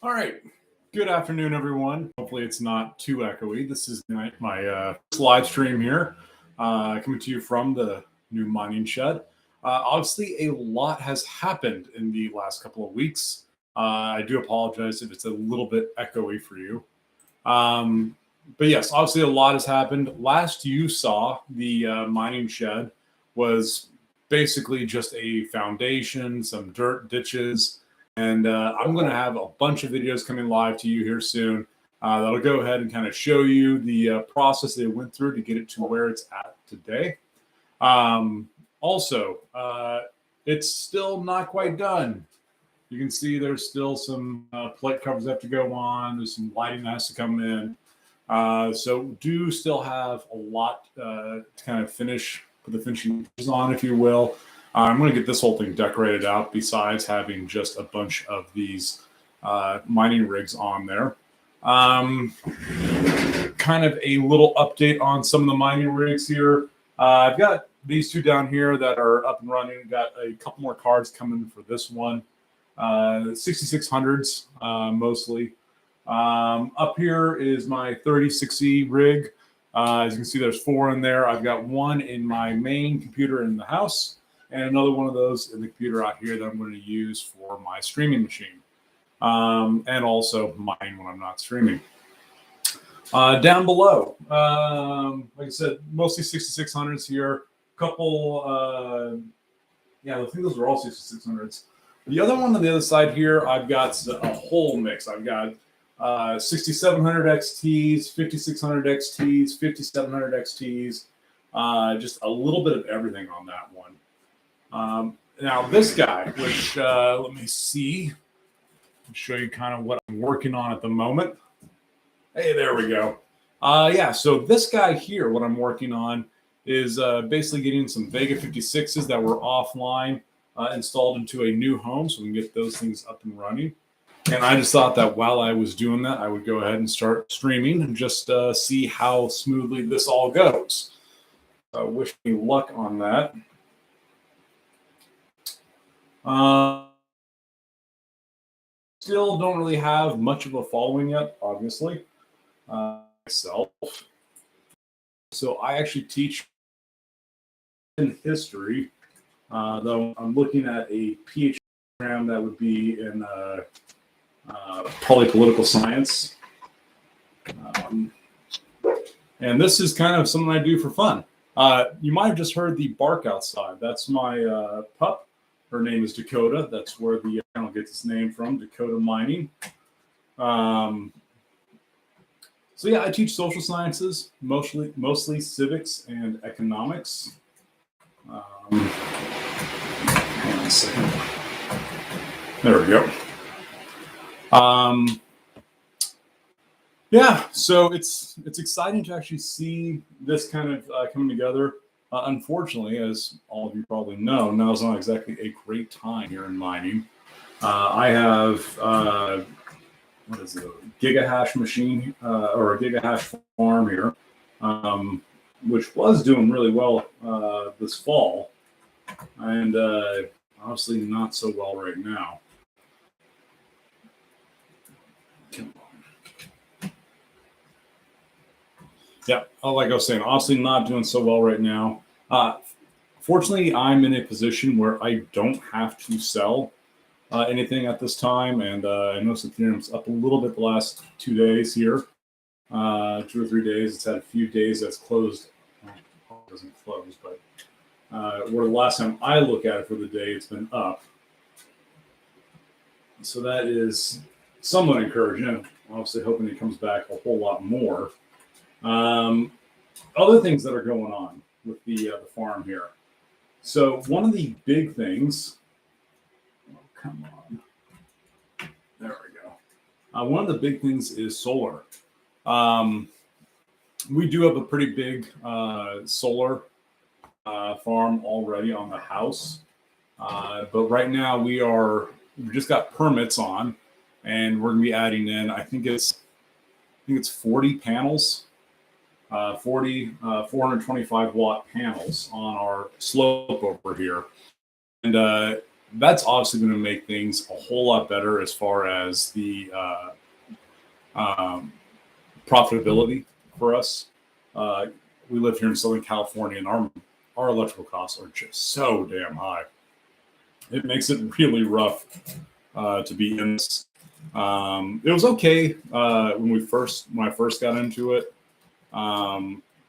All right. Good afternoon, everyone. Hopefully, it's not too echoey. This is my live stream here, coming to you from the new mining shed. Obviously, a lot has happened in the last couple of weeks. I do apologize if it's a little bit echoey for you. But yes, obviously, a lot has happened. Last you saw, the mining shed was basically just a foundation, some dirt ditches. And I'm going to have a bunch of videos coming live to you here soon. That'll go ahead and kind of show you the process they went through to get it to where it's at today. Also, it's still not quite done. You can see there's still some plate covers that have to go on. There's some lighting that has to come in. So do still have a lot to kind of put the finishing touches on, if you will. I'm going to get this whole thing decorated out besides having just a bunch of these mining rigs on there. Kind of a little update on some of the mining rigs here. I've got these two down here that are up and running. Got a couple more cards coming for this one. 6600s mostly. Up here is my 3060 rig. As you can see, there's 4 in there. I've got one in my main computer in the house, and another one of those in the computer out here that I'm going to use for my streaming machine, and also mine when I'm not streaming. Down below, like I said, mostly 6600s here. Couple, I think those are all 6600s. The other one on the other side here, I've got a whole mix. I've got 6700 XTs, 5600 XTs, 5700 XTs, just a little bit of everything on that one. Now this guy, which let me see, I'll show you kind of what I'm working on at the moment. Hey, there we go. So this guy here, what I'm working on is basically getting some Vega 56s that were offline installed into a new home, so we can get those things up and running. And I just thought that while I was doing that, I would go ahead and start streaming and just see how smoothly this all goes. So wish me luck on that. Still don't really have much of a following yet, obviously, myself. So I actually teach in history, though I'm looking at a PhD program that would be in probably political science. And this is kind of something I do for fun. You might have just heard the bark outside. That's my pup. Her name is Dakota. That's where the channel gets its name from, Dakota Mining. So yeah, I teach social sciences, mostly civics and economics. Hang on a second. There we go. So it's exciting to actually see this kind of coming together. Unfortunately, as all of you probably know, now is not exactly a great time here in mining. I have what is it, a gigahash machine or a gigahash farm here, which was doing really well this fall, and obviously not so well right now. Come on. Yeah, like I was saying, obviously not doing so well right now. Fortunately, I'm in a position where I don't have to sell anything at this time, and I noticed Ethereum's up a little bit the last 2 days here, 2 or 3 days. It's had a few days that's closed. Well, it doesn't close, but where the last time I look at it for the day, it's been up. So that is somewhat encouraging. Obviously, hoping it comes back a whole lot more. Other things that are going on with the farm here. So one of the big things. Oh, come on. There we go. One of the big things is solar. We do have a pretty big solar farm already on the house, but right now we just got permits on, and we're gonna be adding in. I think it's 40 panels, 425 watt panels on our slope over here, and that's obviously going to make things a whole lot better as far as the um, profitability for us. Uh, we live here in Southern California, and our electrical costs are just so damn high. It makes it really rough to be in this. It was okay when I first got into it.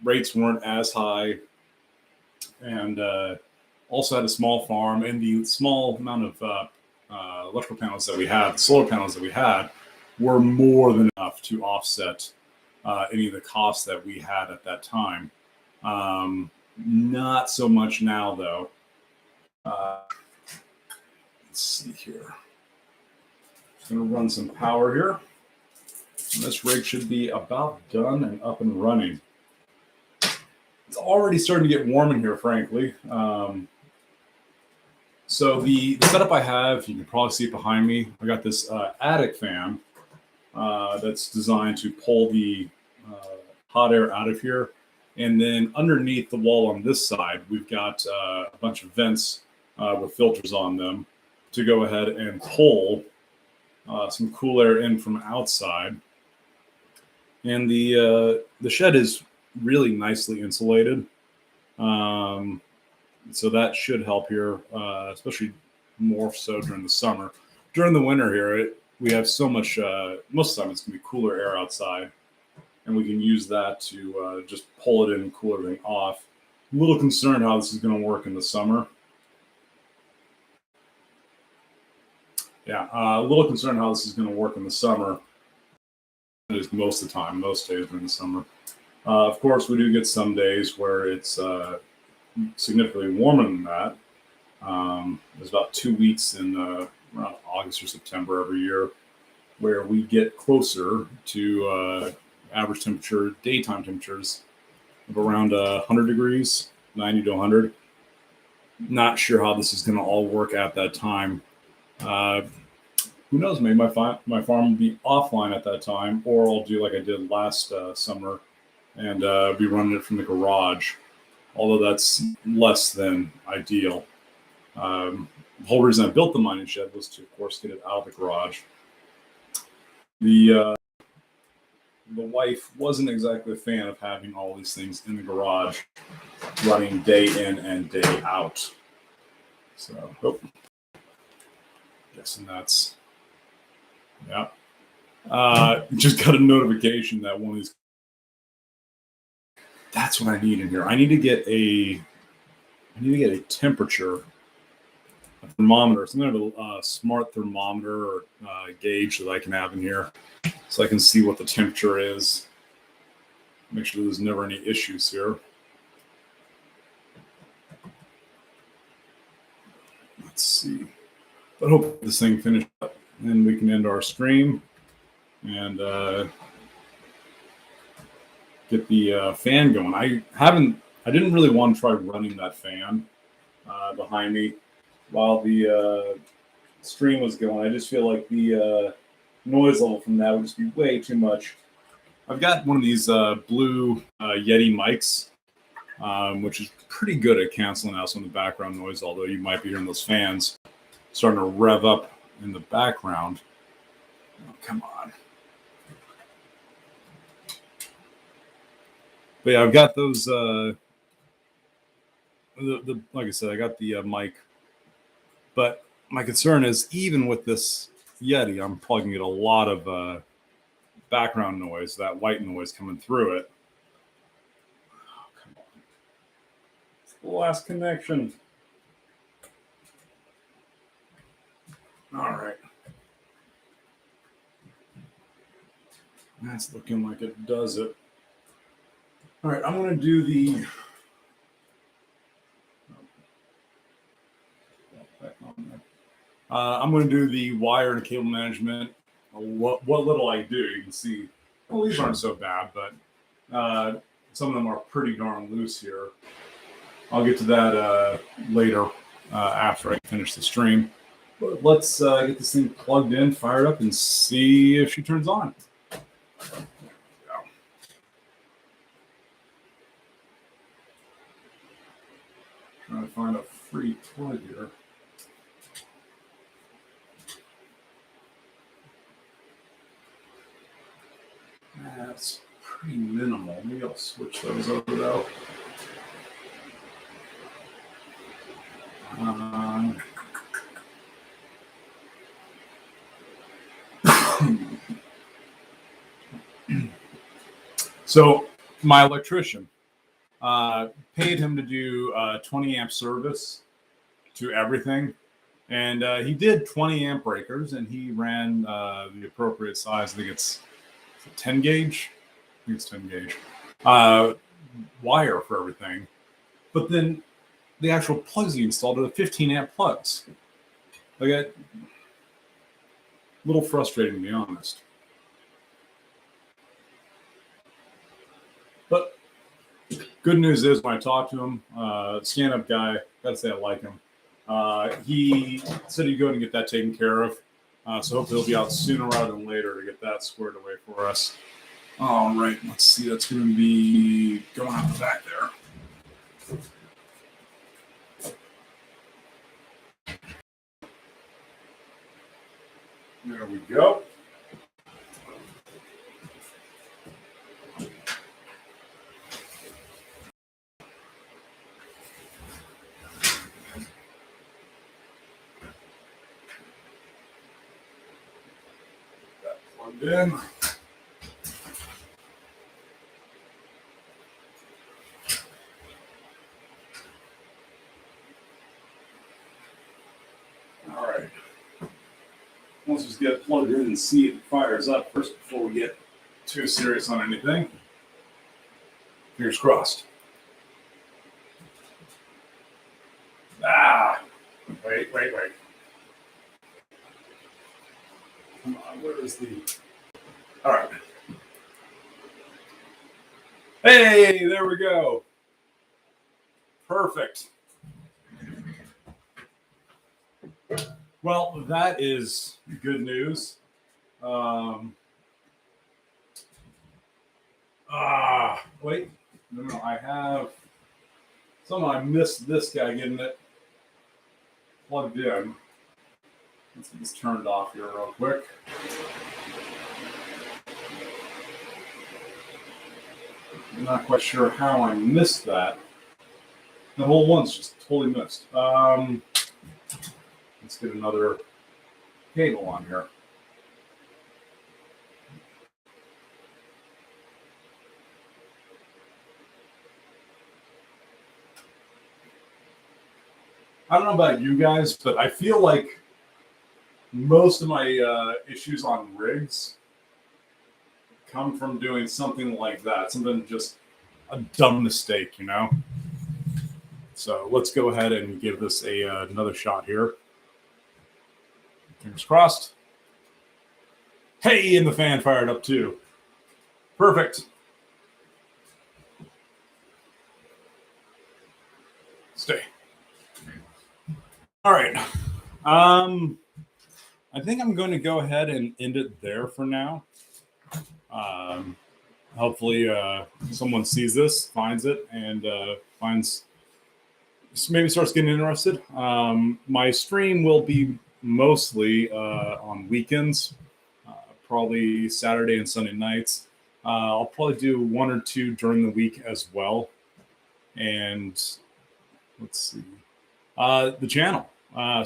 Rates weren't as high, and also had a small farm, and the small amount of electrical panels that we had, the solar panels that we had, were more than enough to offset any of the costs that we had at that time. Not so much now, though. Let's see here. Just going to run some power here. And this rig should be about done and up and running. It's already starting to get warm in here, frankly. So the setup I have, you can probably see it behind me. I got this attic fan that's designed to pull the hot air out of here. And then underneath the wall on this side, we've got a bunch of vents with filters on them to go ahead and pull some cool air in from outside. And the shed is really nicely insulated. So that should help here, especially more so during the summer. During the winter here, we have so much, most of the time it's going to be cooler air outside, and we can use that to just pull it in and cool everything off. I'm a little concerned how this is going to work in the summer. Yeah, a little concerned how this is going to work in the summer. It is most of the time, most days during the summer. Of course, we do get some days where it's significantly warmer than that. There's about 2 weeks in around August or September every year where we get closer to average temperature, daytime temperatures of around 100 degrees, 90 to 100. Not sure how this is going to all work at that time. Who knows? Maybe my farm will be offline at that time, or I'll do like I did last summer and be running it from the garage. Although that's less than ideal. The whole reason I built the mining shed was to, of course, get it out of the garage. The wife wasn't exactly a fan of having all these things in the garage running day in and day out. So, guessing that's, yeah. Just got a notification that one of these, that's what I need in here. I need to get a temperature, a thermometer, some kind of a smart thermometer or gauge that I can have in here so I can see what the temperature is. Make sure there's never any issues here. Let's see. I hope this thing finished up and we can end our stream and get the fan going. I didn't really want to try running that fan behind me while the stream was going. I just feel like the noise level from that would just be way too much. I've got one of these blue Yeti mics, which is pretty good at canceling out some of the background noise, although you might be hearing those fans starting to rev up in the background. Oh, come on. But yeah, I've got those, like I said, I got the mic. But my concern is even with this Yeti, I'm probably going to get a lot of background noise, that white noise coming through it. Oh, come on. It's the last connection. All right. That's looking like it does it. All right, I'm going to do the... I'm going to do the wire and cable management. What little I do, you can see. Well, these aren't so bad, but some of them are pretty darn loose here. I'll get to that later after I finish the stream. But let's get this thing plugged in, fired up, and see if she turns on. Trying to find a free plug here. That's pretty minimal. Maybe I'll switch those over though. So my electrician paid him to do 20 amp service to everything. And he did 20 amp breakers, and he ran the appropriate size. I think it's 10 gauge. I think it's 10 gauge wire for everything. But then the actual plugs he installed are the 15 amp plugs. Like, a little frustrating, to be honest. But good news is, when I talked to him, stand-up guy, gotta say I like him. He said he'd go and get that taken care of. So hopefully he'll be out sooner rather than later to get that squared away for us. All right, let's see. That's going to be going out the back there. There we go. That plugged in. All right. Let's just get it plugged in and see if it fires up first before we get too serious on anything. Fingers crossed. Wait. Come on, where is the... All right. Hey, there we go. Perfect. Well, that is good news. Wait. No, I have... Somehow I missed this guy getting it plugged in. Let's get this turned off here real quick. I'm not quite sure how I missed that. The whole one's just totally missed. Let's get another cable on here. I don't know about you guys, but I feel like most of my issues on rigs come from doing something like that. Something just a dumb mistake, you know? So let's go ahead and give this another shot here. Fingers crossed. Hey, and the fan fired up too. Perfect. Stay. All right. I think I'm going to go ahead and end it there for now. Hopefully someone sees this, finds it, and maybe starts getting interested. My stream will be mostly on weekends, probably Saturday and Sunday nights. I'll probably do one or two during the week as well. And let's see. The channel.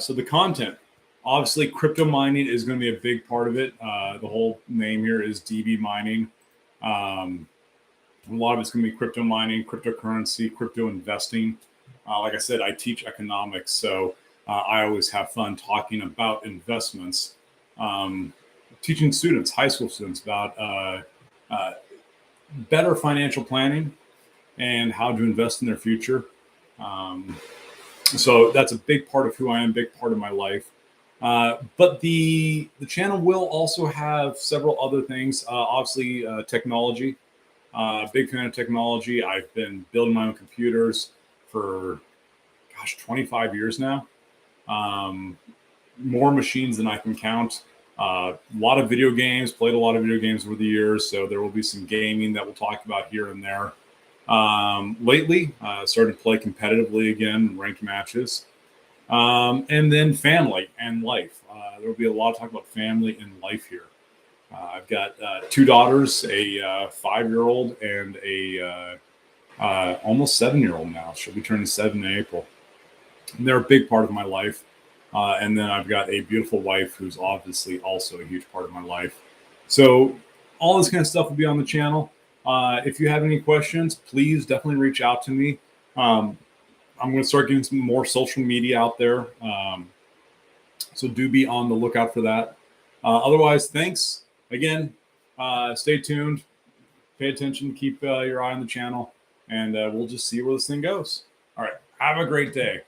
So the content. Obviously, crypto mining is going to be a big part of it. The whole name here is DB Mining. A lot of it's going to be crypto mining, cryptocurrency, crypto investing. Like I said, I teach economics, so I always have fun talking about investments. Teaching students, high school students, about better financial planning and how to invest in their future. So that's a big part of who I am, big part of my life. But the channel will also have several other things. Obviously, technology. Big fan of technology. I've been building my own computers for, 25 years now. More machines than I can count. A lot of video games. Played a lot of video games over the years, so there will be some gaming that we'll talk about here and there. Lately, started to play competitively again, ranked matches. And then family and life. There will be a lot of talk about family and life here. I've got 2 daughters, a 5-year-old and a almost 7-year-old now. She'll be turning 7 in April. And they're a big part of my life. And then I've got a beautiful wife who's obviously also a huge part of my life. So all this kind of stuff will be on the channel. If you have any questions, please definitely reach out to me. I'm going to start getting some more social media out there. So do be on the lookout for that. Otherwise, thanks again. Stay tuned, pay attention, keep your eye on the channel, and we'll just see where this thing goes. All right. Have a great day.